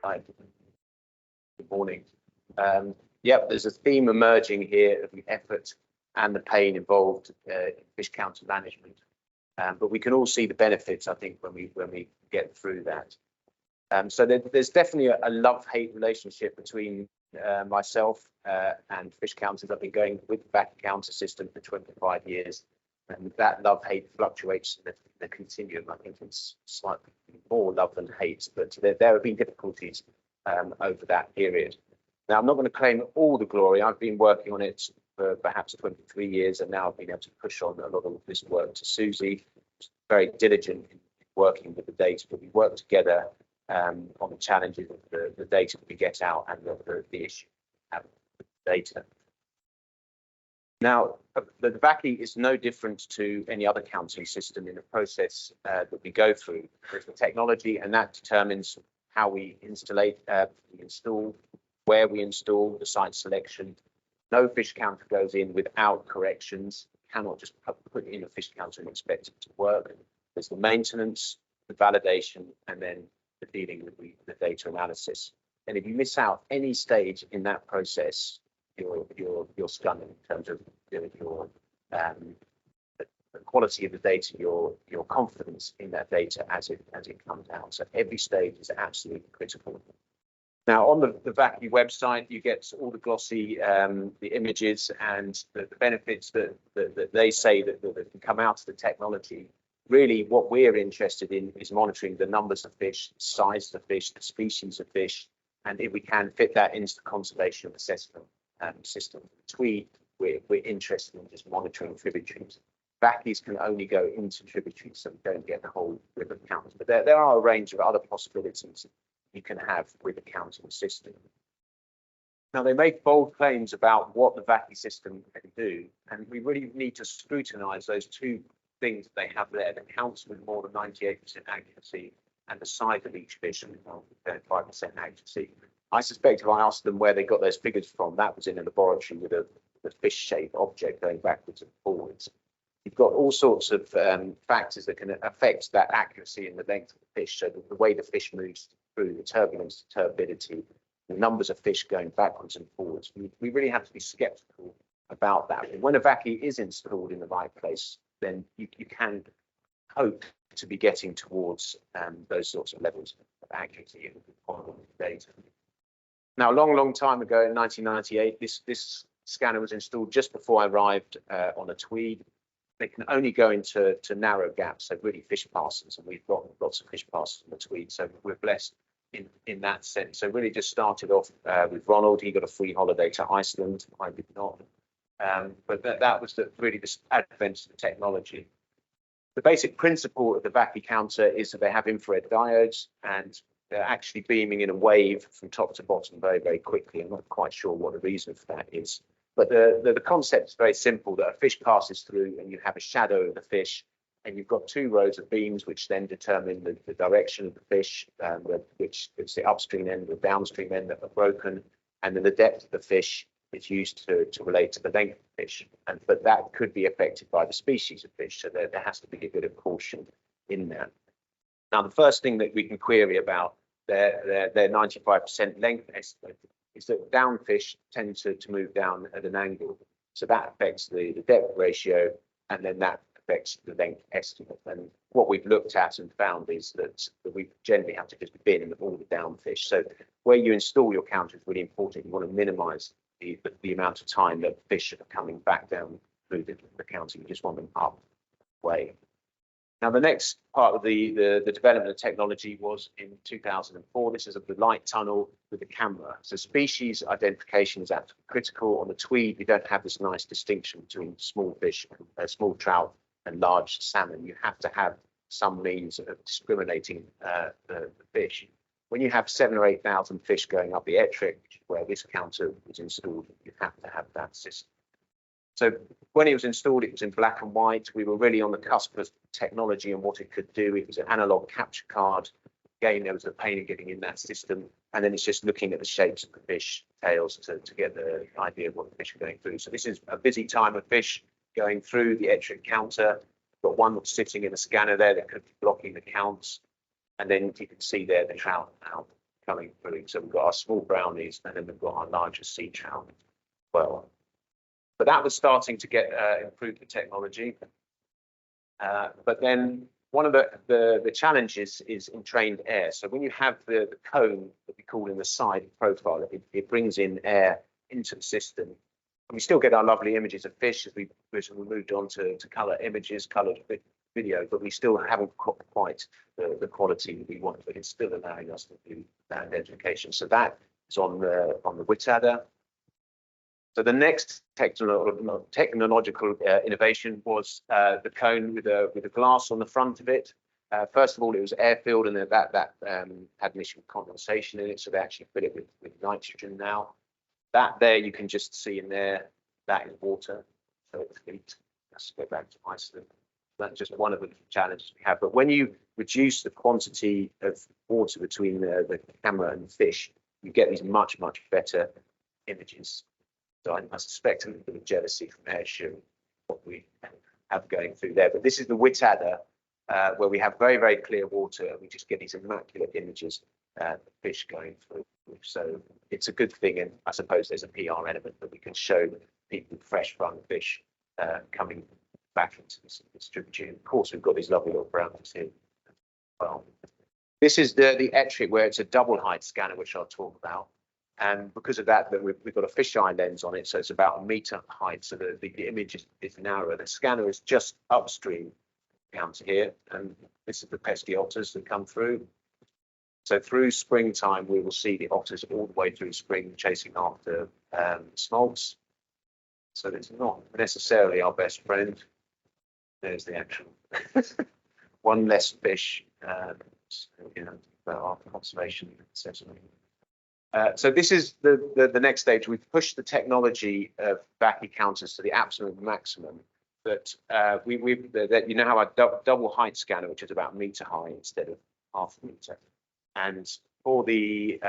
Hi. Good morning. Yep, there's a theme emerging here of the effort and the pain involved in fish counter management. But we can all see the benefits, I think, when we get through that. So there's definitely a love-hate relationship between myself and fish counters. I've been going with the Vaki counter system for 25 years, and that love-hate fluctuates in the continuum. I think it's slightly more love than hate, but there have been difficulties over that period. Now, I'm not going to claim all the glory. I've been working on it for perhaps 23 years, and now I've been able to push on a lot of this work to Susie, who's very diligent in working with the data, but we work together on the challenges of the data that we get out and the issue of data. Now, the Vaki is no different to any other counting system in the process that we go through. There's the technology, and that determines how we install, where we install, the site selection. No fish counter goes in without corrections. You cannot just put in a fish counter and expect it to work. There's the maintenance, the validation, and then the dealing with the data analysis. And if you miss out any stage in that process, you're stunning in terms of your the quality of the data, your confidence in that data as it comes out. So every stage is absolutely critical. Now, on the Vaki website, you get all the glossy the images and the benefits that they say that can come out of the technology. Really, what we're interested in is monitoring the numbers of fish, the size of the fish, the species of fish, and if we can fit that into the conservation assessment system. Tweed, we're interested in just monitoring tributaries. Vakis can only go into tributaries, so we don't get the whole river count. But there are a range of other possibilities you can have with the counting system. Now, they make bold claims about what the Vaki system can do, and we really need to scrutinize those two things they have there, that counts with more than 98% accuracy and the size of each fish with 35% accuracy. I suspect if I asked them where they got those figures from, that was in a laboratory with a fish-shaped object going backwards and forwards. You've got all sorts of factors that can affect that accuracy and the length of the fish. So the way the fish moves through, the turbulence, the turbidity, the numbers of fish going backwards and forwards. We really have to be skeptical about that. And when a Vaki is installed in the right place, then you can hope to be getting towards those sorts of levels of accuracy and quality of data. Now, a long time ago in 1998, this scanner was installed just before I arrived on a Tweed. They can only go into narrow gaps, so really fish passes, and we've got lots of fish passes on the Tweed, so we're blessed in that sense. So really just started off with Ronald. He got a free holiday to Iceland. I did not. But that was really the advent of the technology. The basic principle of the Vaki counter is that they have infrared diodes, and they're actually beaming in a wave from top to bottom very, very quickly. I'm not quite sure what the reason for that is. But the concept is very simple, that a fish passes through and you have a shadow of the fish, and you've got two rows of beams which then determine the direction of the fish, which is the upstream end or downstream end that are broken, and then the depth of the fish is used to relate to the length of the fish. But that could be affected by the species of fish, so there has to be a bit of caution in that. Now, the first thing that we can query about their 95% length estimate is that down fish tend to move down at an angle. So that affects the depth ratio, and then that affects the length estimate. And what we've looked at and found is that we generally have to just bin all the down fish. So where you install your counter is really important. You want to minimize the amount of time that fish are coming back down through the counter. You just want them up way. Now, the next part of the development of technology was in 2004. This is the light tunnel with the camera. So species identification is absolutely critical. On the Tweed, we don't have this nice distinction between small fish, small trout, and large salmon. You have to have some means of discriminating the fish. When you have 7,000 or 8,000 fish going up the Ettrick, where this counter was installed, you have to have that system. So when it was installed, it was in black and white. We were really on the cusp of technology and what it could do. It was an analog capture card. Again, there was a pain in getting in that system. And then it's just looking at the shapes of the fish tails to get the idea of what the fish are going through. So this is a busy time of fish going through the Ettrick counter. We've got one that's sitting in a scanner there that could be blocking the counts. And then you can see there the trout out coming through. So we've got our small brownies, and then we've got our larger sea trout as well. But that was starting to get improve the technology. But then one of the challenges is entrained air. So when you have the cone that we call in the side profile, it brings in air into the system. And we still get our lovely images of fish as we moved on to color images, colored video, but we still haven't got quite the quality that we want, but it's still allowing us to do that identification. So that is on the wit adder. So the next technological innovation was the cone with a glass on the front of it. First of all, it was air-filled, and that had an issue with condensation in it, so they actually fill it with nitrogen now. That there you can just see in there, that is water, so it's heat. Let's go back to Iceland. That's just one of the challenges we have. But when you reduce the quantity of water between the camera and the fish, you get these much better images. So I suspect a little bit of jealousy from Ayrshire, what we have going through there. But this is the wit adder, where we have very clear water, and we just get these immaculate images of fish going through. So it's a good thing, and I suppose there's a PR element that we can show people fresh run fish coming back into this distribution. Of course, we've got these lovely little brownies here as well. This is the Etric, where it's a double height scanner, which I'll talk about. And because of that, we've got a fisheye lens on it, so it's about 1 meter height, so the image is narrower. The scanner is just upstream counter here, and this is the pesky otters that come through. So through springtime, we will see the otters all the way through spring chasing after smolts. So it's not necessarily our best friend. There's the actual one less fish, you know, for our conservation assessment. So this is the next stage. We've pushed the technology of Vaki counters to the absolute maximum. But you know how our double height scanner, which is about 1 meter high instead of half a meter. And for the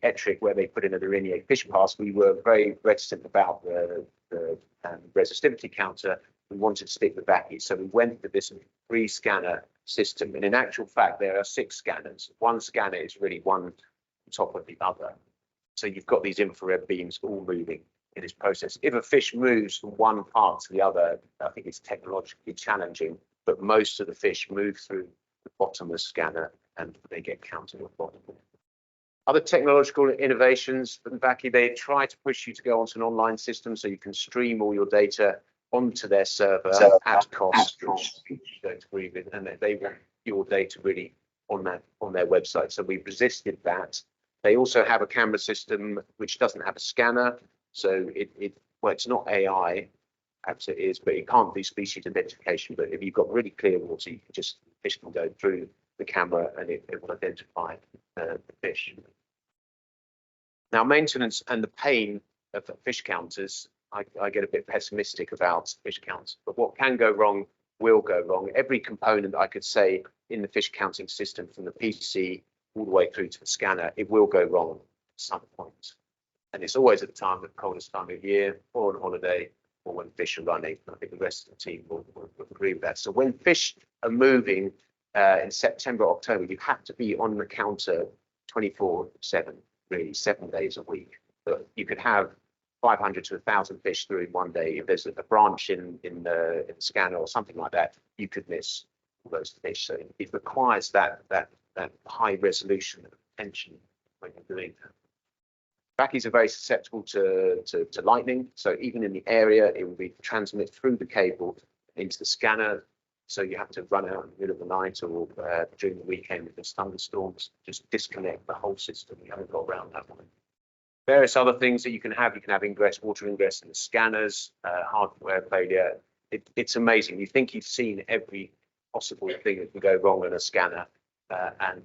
Etric, where they put in a linear fish pass, we were very reticent about the resistivity counter. We wanted to stick with Vaki, so we went with this 3-scanner system. And in actual fact, there are 6 scanners. One scanner is really one on top of the other. So you've got these infrared beams all moving in this process. If a fish moves from one part to the other, I think it's technologically challenging, but most of the fish move through the bottomless scanner and they get counted at the bottom. Other technological innovations from Vaki, they try to push you to go onto an online system so you can stream all your data onto their server at cost, which you don't agree with, and they want your data really on their website. So we've resisted that. They also have a camera system which doesn't have a scanner, so it's not AI, perhaps it is, but it can't do species identification. But if you've got really clear water, you can just fish can go through the camera and it will identify the fish. Now, maintenance and the pain of fish counters, I get a bit pessimistic about fish counts, but what can go wrong will go wrong. Every component I could say in the fish counting system, from the PC all the way through to the scanner, it will go wrong at some point. And it's always at the time, the coldest time of year, or on holiday, or when fish are running. I think the rest of the team will agree with that. So when fish are moving in September, October, you have to be on the counter 24/7, really 7 days a week. But you could have 500 to 1,000 fish through in one day. If there's a branch in the scanner or something like that, you could miss all those fish. So it requires that high resolution attention when you're doing that. Vackies are very susceptible to lightning. So even in the area, it will be transmit through the cable into the scanner. So you have to run out in the middle of the night or during the weekend if there's thunderstorms, just disconnect the whole system. We haven't got around that one. Various other things that you can have ingress, water ingress in the scanners, hardware failure. It's amazing. You think you've seen every possible thing that can go wrong in a scanner, and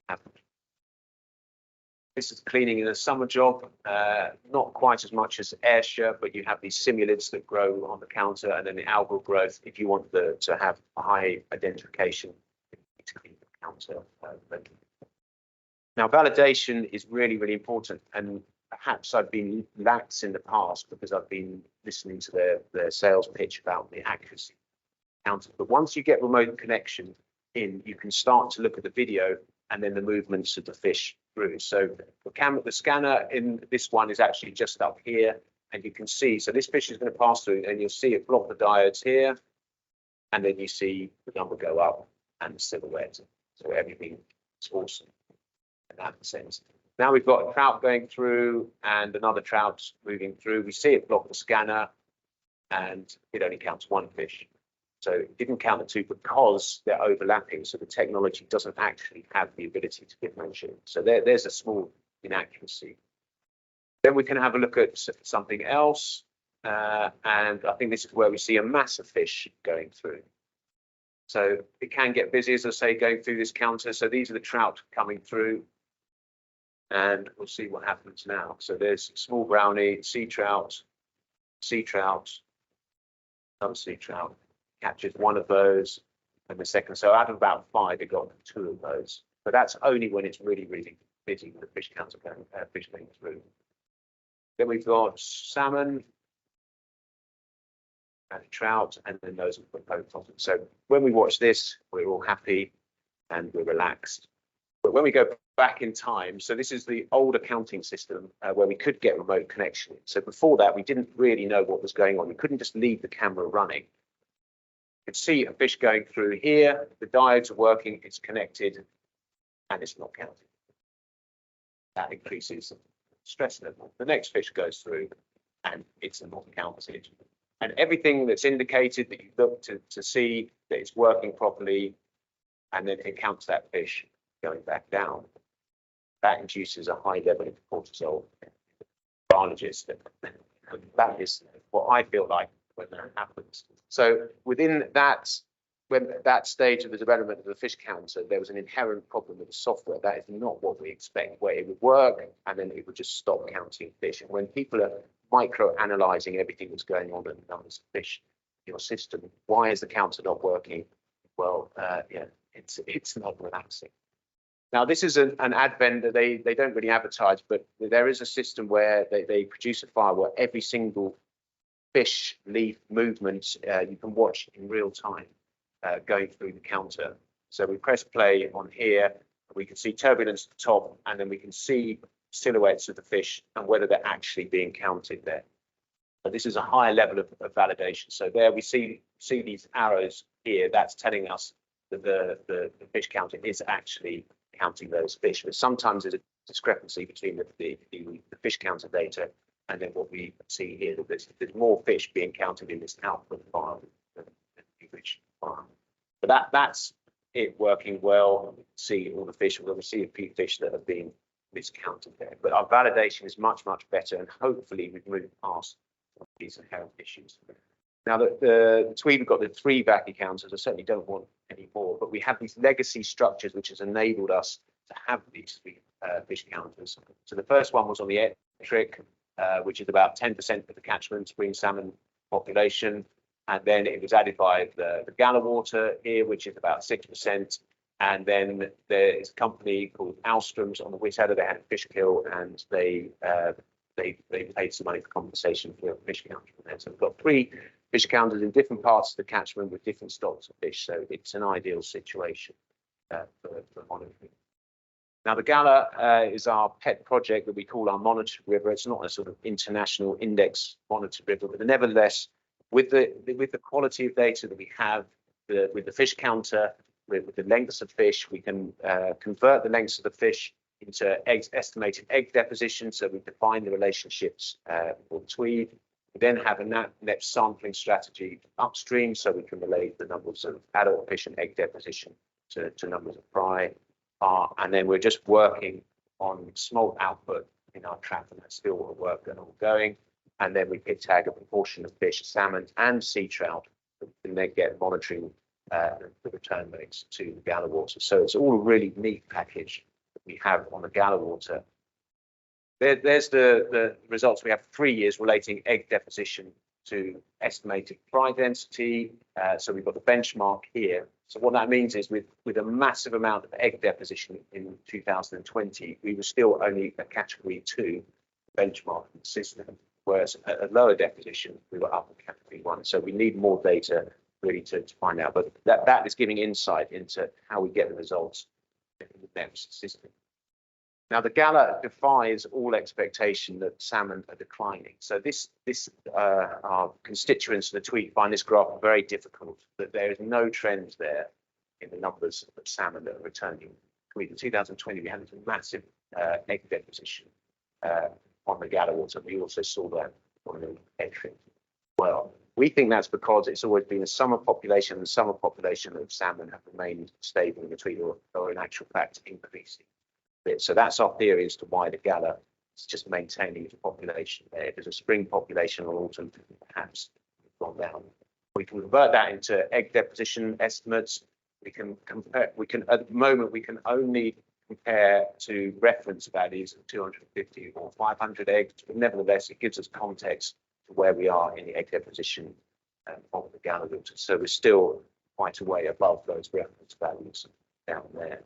happen. This is cleaning in a summer job, not quite as much as Ayrshire, but you have these simulids that grow on the counter, and then the algal growth. If you want to have a high identification, you need to clean the counter. Now, validation is really, really important, and perhaps I've been lax in the past because I've been listening to their sales pitch about the accuracy of the counter. But once you get remote connection in, you can start to look at the video and then the movements of the fish through. So the scanner in this one is actually just up here, and you can see, so this fish is going to pass through, and you'll see it block the diodes here, and then you see the number go up and the silhouette. So everything is awesome in that sense. Now we've got a trout going through and another trout moving through. We see it block the scanner, and it only counts one fish. So it didn't count the two because they're overlapping. So the technology doesn't actually have the ability to differentiate. So there's a small inaccuracy. Then we can have a look at something else. And I think this is where we see a mass of fish going through. So it can get busy, as I say, going through this counter. So these are the trout coming through. And we'll see what happens now. So there's small brownie, sea trout, another sea trout. Captures one of those, and the second. So out of about 5, it got 2 of those. But that's only when it's really, really busy with the fish counter going, fish going through. Then we've got salmon and trout, and then those are the pitfalls. So when we watch this, we're all happy and we're relaxed. But when we go back in time, so this is the old accounting system where we could get remote connection. So before that, we didn't really know what was going on. We couldn't just leave the camera running. You can see a fish going through here, the diodes are working, it's connected, and it's not counted. That increases stress level. The next fish goes through, and it's not counted. And everything that's indicated that you look to see that it's working properly, and then it counts that fish going back down. That induces a high level of cortisol. Biologist, that is what I feel like when that happens. So within that, when that stage of the development of the fish counter, there was an inherent problem with the software. That is not what we expect, where it would work and then it would just stop counting fish. And when people are micro-analyzing everything that's going on in the numbers of fish in your system, why is the counter not working? Well, yeah, it's not relaxing. Now, this is an advent that they don't really advertise, but there is a system where they produce a file where every single fish leaf movement you can watch in real time going through the counter. So we press play on here, we can see turbulence at the top, and then we can see silhouettes of the fish and whether they're actually being counted there. So this is a higher level of validation. So there we see these arrows here. That's telling us that the fish counter is actually counting those fish. But sometimes there's a discrepancy between the fish counter data and then what we see here, that there's more fish being counted in this output file than the fish file. But that's it working well. We see all the fish, we see a few fish that have been miscounted there. But our validation is much, much better, and hopefully we've moved past these inherent issues. Now, the Tweed, we've got the 3 Vaki counters. I certainly don't want any more, but we have these legacy structures which has enabled us to have these 3 fish counters. So the first one was on the Ettrick, which is about 10% of the catchment green salmon population. And then it was added by the Galla water here, which is about 6%. And then there's a company called Alstrom's on the Whitadder. They had a fish kill, and they paid some money for compensation for a fish counter. So we've got 3 fish counters in different parts of the catchment with different stocks of fish. So it's an ideal situation for monitoring. Now, the Galla is our pet project that we call our monitored river. It's not a sort of international index monitored river, but nevertheless, with the quality of data that we have, with the fish counter, with the lengths of fish, we can convert the lengths of the fish into estimated egg deposition. So we define the relationships for Tweed. We then have a net sampling strategy upstream, so we can relate the numbers of adult fish and egg deposition to numbers of fry. And then we're just working on smolt output in our trap, and that's still work and ongoing. And then we pit tag a proportion of fish, salmon and sea trout, and then get monitoring the return rates to the Galla water. So it's all a really neat package that we have on the Galla water. There's the results. We have 3 years relating egg deposition to estimated fry density. So we've got the benchmark here. So what that means is with a massive amount of egg deposition in 2020, we were still only a category 2 benchmark system, whereas at a lower deposition, we were up in category 1. So we need more data really to find out. But that is giving insight into how we get the results in the NEPS system. Now, the Galla defies all expectation that salmon are declining. So our constituents of the Tweed find this graph very difficult, that there is no trend there in the numbers of salmon that are returning. In 2020, we had this massive egg deposition on the Galla water. We also saw that on the entry. Well, we think that's because it's always been a summer population, and the summer population of salmon have remained stable in the Tweed, or in actual fact increasing. So that's our theory as to why the Galla is just maintaining its population there. If there's a spring population or autumn, perhaps gone down. We can convert that into egg deposition estimates. We can compare. At the moment we can only compare to reference values of 250 or 500 eggs, but nevertheless it gives us context to where we are in the egg deposition of the Galla water. So we're still quite a way above those reference values down there.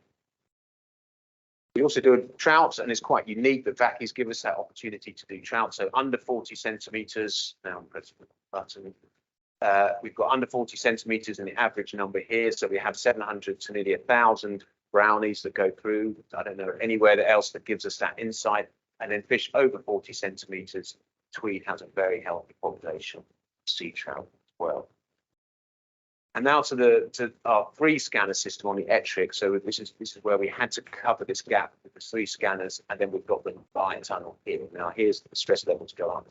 We also do trout, and it's quite unique that Vaki's give us that opportunity to do trout. So under 40 centimeters. Now I'm pressing the button. We've got under 40 centimeters in the average number here. So we have 700 to nearly 1,000 brownies that go through. I don't know anywhere else that gives us that insight. And then fish over 40 centimeters, Tweed has a very healthy population of sea trout as well. And now to our 3 scanner system on the Ettrick. So this is where we had to cover this gap with the 3 scanners, and then we've got the line tunnel here. Now here's the stress level to go up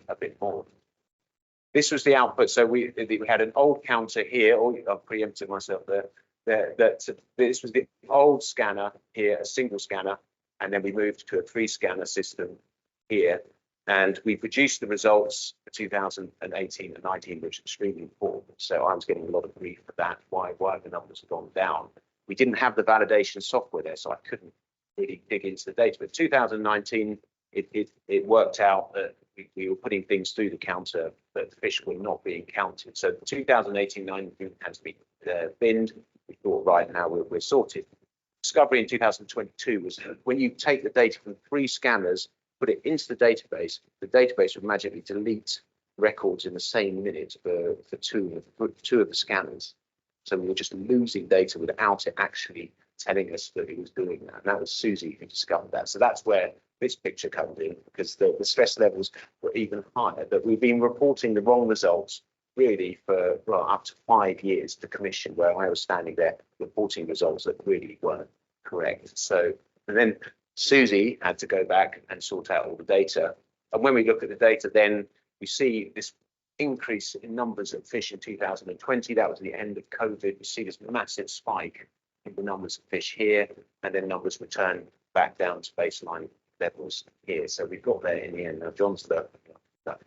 a bit more. This was the output. So we had an old counter here. I've preempted myself there. This was the old scanner here, a single scanner, and then we moved to a 3 scanner system here. And we produced the results for 2018 and 19, which is extremely important. So I was getting a lot of grief for that. Why the numbers have gone down? We didn't have the validation software there, so I couldn't really dig into the data. But 2019, it worked out that we were putting things through the counter, but the fish were not being counted. So 2018-19 had to be binned. We thought, right, now we're sorted. Discovery in 2022 was when you take the data from 3 scanners, put it into the database would magically delete records in the same minute for two of the scanners. So we were just losing data without it actually telling us that it was doing that. And that was Susie who discovered that. So that's where this picture comes in, because the stress levels were even higher. That we've been reporting the wrong results really for up to 5 years to commission, where I was standing there reporting results that really weren't correct. So, and then Susie had to go back and sort out all the data. And when we look at the data, then we see this increase in numbers of fish in 2020. That was the end of COVID. We see this massive spike in the numbers of fish here, and then numbers return back down to baseline levels here. So we've got there in the end. Now, John's that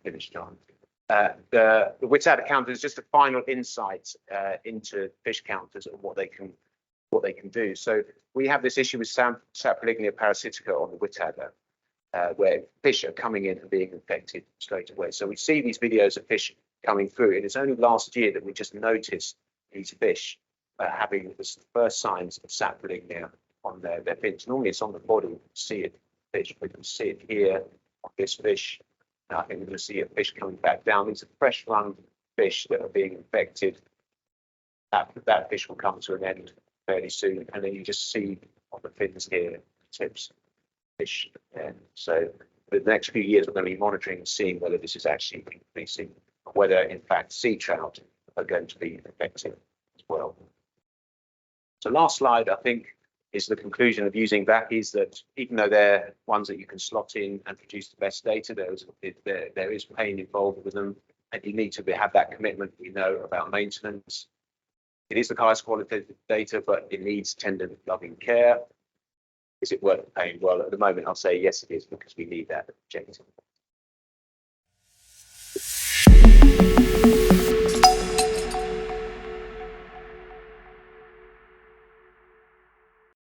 finished, John. The Whitadder counter is just a final insight into fish counters and what they can do. So we have this issue with Saprolegnia parasitica on the Whitadder, where fish are coming in and being infected straight away. So we see these videos of fish coming through, and it's only last year that we just noticed these fish having the first signs of Saprolegnia on their fins. Normally it's on the body, you can see it, fish. We can see it here on this fish. I think we're going to see a fish coming back down. These are fresh run fish that are being infected. That fish will come to an end fairly soon, and then you just see on the fins here tips fish. And so for the next few years we're going to be monitoring and seeing whether this is actually increasing, whether in fact sea trout are going to be affected as well. So last slide, I think, is the conclusion of using Vaki's, that even though they're ones that you can slot in and produce the best data, there is pain involved with them, and you need to have that commitment, we know, about maintenance. It is the highest quality data, but it needs tender, loving care. Is it worth paying? Well, at the moment, I'll say yes, it is, because we need that objective.